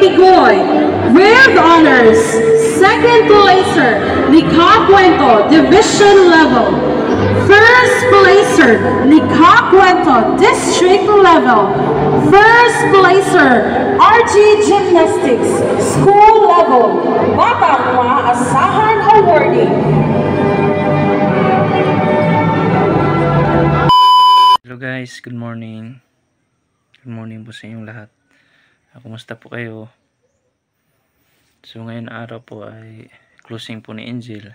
Tigoy. With honors, second placer, Nika Cuento, division level. First placer, Nika Cuento, district level. First placer, RG Gymnastics, school level. Batang Maaasahan awarding. Hello guys, good morning. Good morning po sa inyong lahat. Kumusta po kayo? So ngayon araw po ay closing po ni Angel.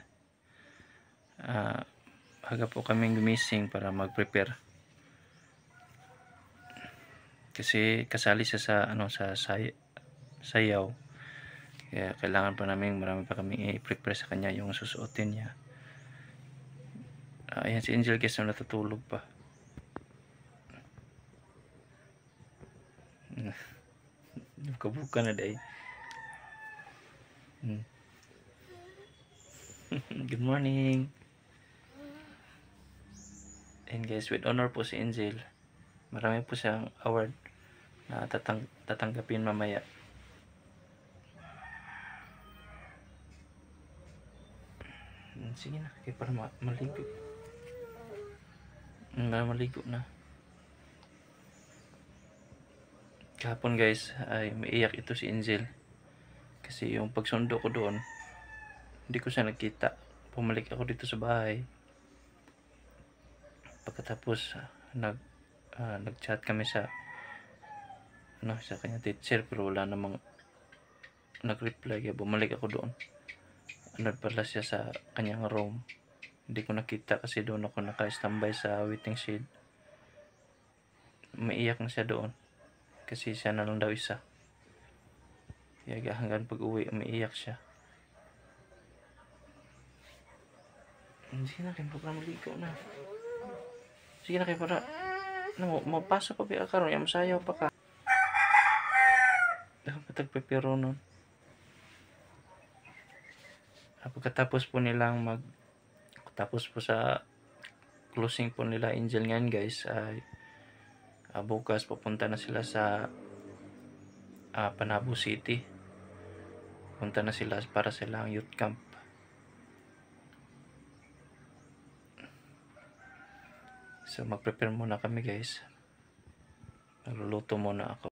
Aga po kaming gumising para mag-prepare. Kasi kasali siya sa sayaw. Kaya kailangan pa namin, marami pa kaming i-prepare sa kanya yung susuotin niya. Ayan si Angel guys, natutulog pa. Buka-buka na day. Good morning. And guys, with honor po si Angel. Marami po siyang award na tatanggapin mamaya. Sige na, kaya para maligo. Maligo na. Kahapon guys ay maiyak ito si Angel kasi yung pagsundo ko doon hindi ko siya nakita. Pumalik ako dito sa bahay, pagkatapos nag-chat kami sa kanya teacher, pero wala namang nag-reply. Kaya bumalik ako doon, pala siya sa kanyang room. Hindi ko nakita kasi doon ako naka-standby sa waiting shed. Maiyak na siya doon kasi siya na lang daw isa. Kaya hanggang pag-uwi, umiiyak siya. Sige na kayo, para maligo na. Sige na kayo, para mapasok pa ba karon, yung masayaw pa ka. Dapat patagpapiro nun. Pagkatapos po nilang tapos po sa closing po nila Angel ngayon guys, ay bukas pupunta na sila sa Panabo City. Punta na sila para silang youth camp. So mag-prepare muna kami guys. Nagluluto muna ako.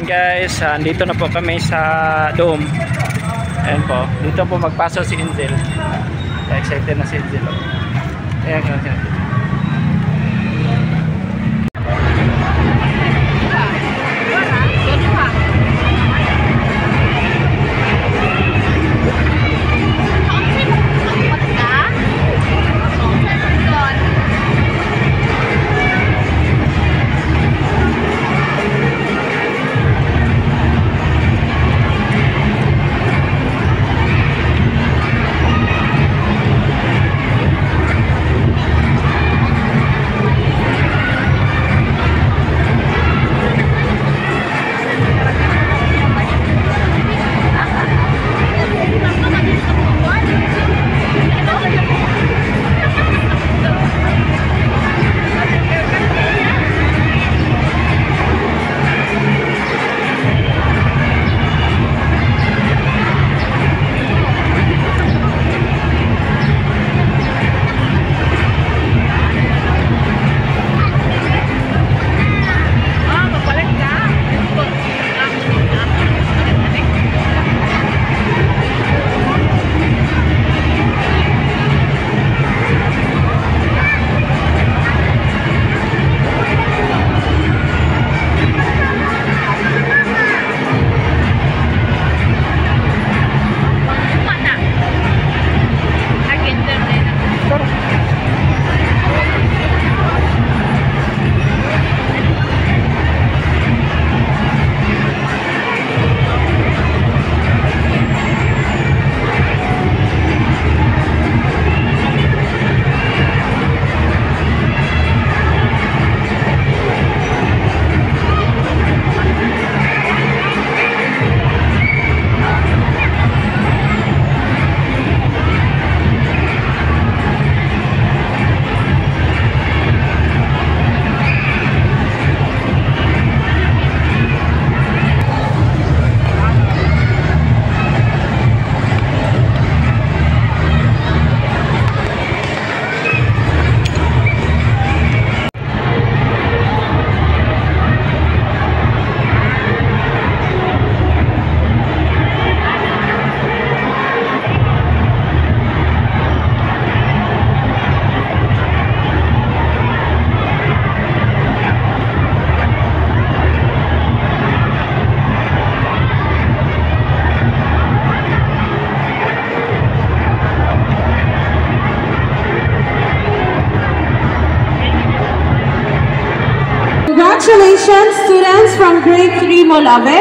Guys, dito na po kami sa dome. Ayan po, dito po magpasok si Angel. Excited na si Angel. Ayan. from grade 3 Molave.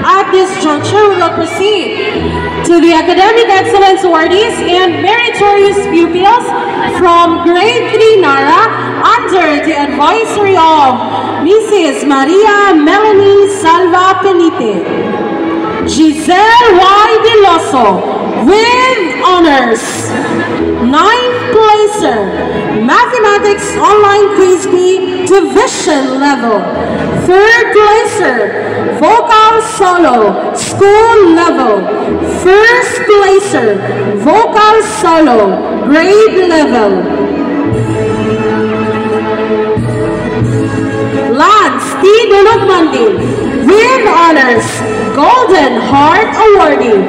At this juncture, we will proceed to the Academic Excellence Awardees and Meritorious Pupils from grade 3 Nara under the advisory of Mrs. Maria Melanie Salva Penite. Giselle Y. Deloso with honors. 9th placer, Mathematics Online Quiz B Division Level. 3rd placer, Vocal Solo School Level. 1st placer, Vocal Solo Grade Level. Lance T. Dulugmandi with honors, Golden Heart Awardee.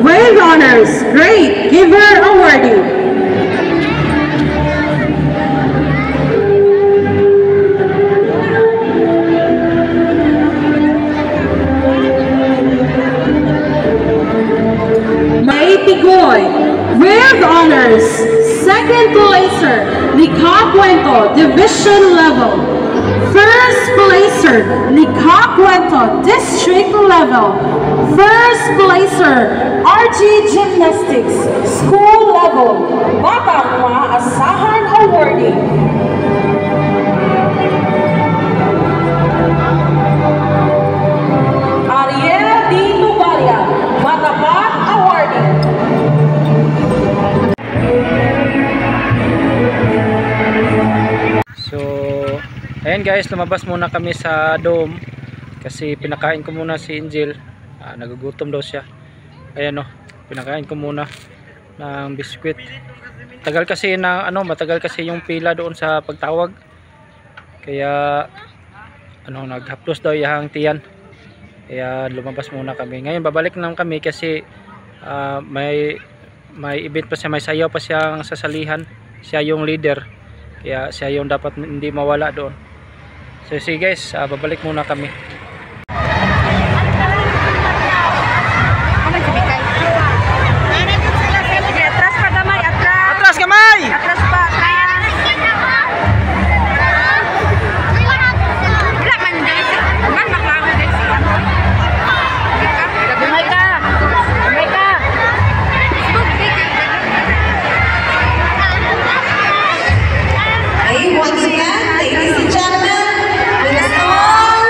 With honors, Great Giver Awardee. May Tigoy, with honors, 2nd placer, Nikakwento Division Level. 1st placer, Nikakwento District Level. 1st placer, RG Gymnastics School Level. Batang Maaasahan Awardee. Ariel D. Tubaria, Matapat Awardee. So, ayan guys, lumabas muna kami sa dome kasi pinakain ko muna si Angel. Nagugutom daw siya. Ayan o, pinakain ko muna ng biskwit. Tagal kasi na matagal kasi yung pila doon sa pagtawag. Kaya naghaplos daw yung tiyan. Kaya lumabas muna kami. Ngayon babalik na kami kasi may event pa siya, may sayaw pa siyang sasalihan. Siya yung leader. Kaya siya yung dapat hindi mawala doon. So sige guys, babalik muna kami. Once again, ladies and gentlemen, with a song,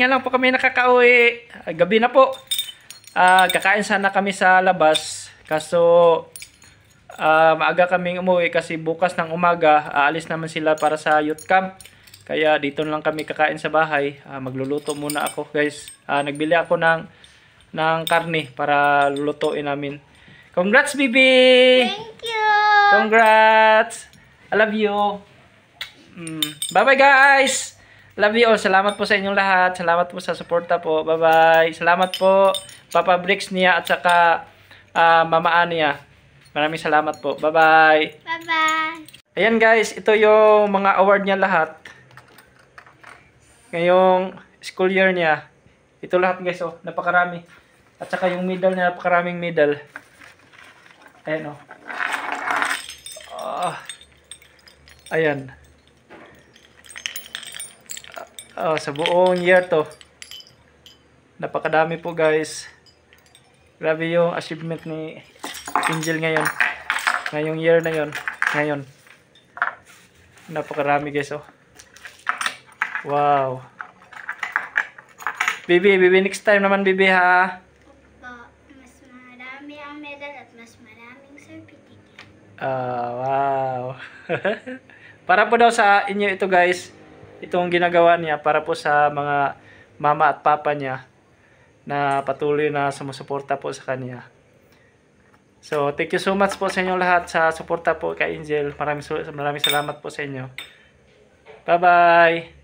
nga lang po kami nakakauwi. Gabi na po. Kakain sana kami sa labas. Kaso maaga kaming umuwi kasi bukas ng umaga aalis naman sila para sa youth camp. Kaya dito lang kami kakain sa bahay. Magluluto muna ako, guys. Nagbili ako ng karne para lulutuin namin. Congrats, Bibi! Thank you! Congrats! I love you. Bye-bye, guys! Love you all. Salamat po sa inyong lahat. Salamat po sa suporta po. Bye-bye. Salamat po, Papa Bricks niya at saka Mama Ania. Maraming salamat po. Bye-bye. Bye-bye! Ayan, guys. Ito yung mga award niya lahat. Ngayong school year niya. Ito lahat, guys. Oh, napakarami. At saka yung medal niya, napakaraming medal. Ayan, oh. Ayan. Sa buong year to. Napakadami po, guys. Grabe yung achievement ni Angel ngayon. Ngayong year na yon. Ngayon. Napakarami, guys, oh. Wow. Bibi, next time naman, Bibi, ha? Opo, mas marami ang medal at mas maraming certificate. Wow. Para po daw sa inyo ito, guys. Itong ginagawa niya para po sa mga mama at papa niya na patuloy na sumusuporta po sa kanya. So, thank you so much po sa inyong lahat sa suporta po kay Angel. Maraming salamat po sa inyo. Bye-bye!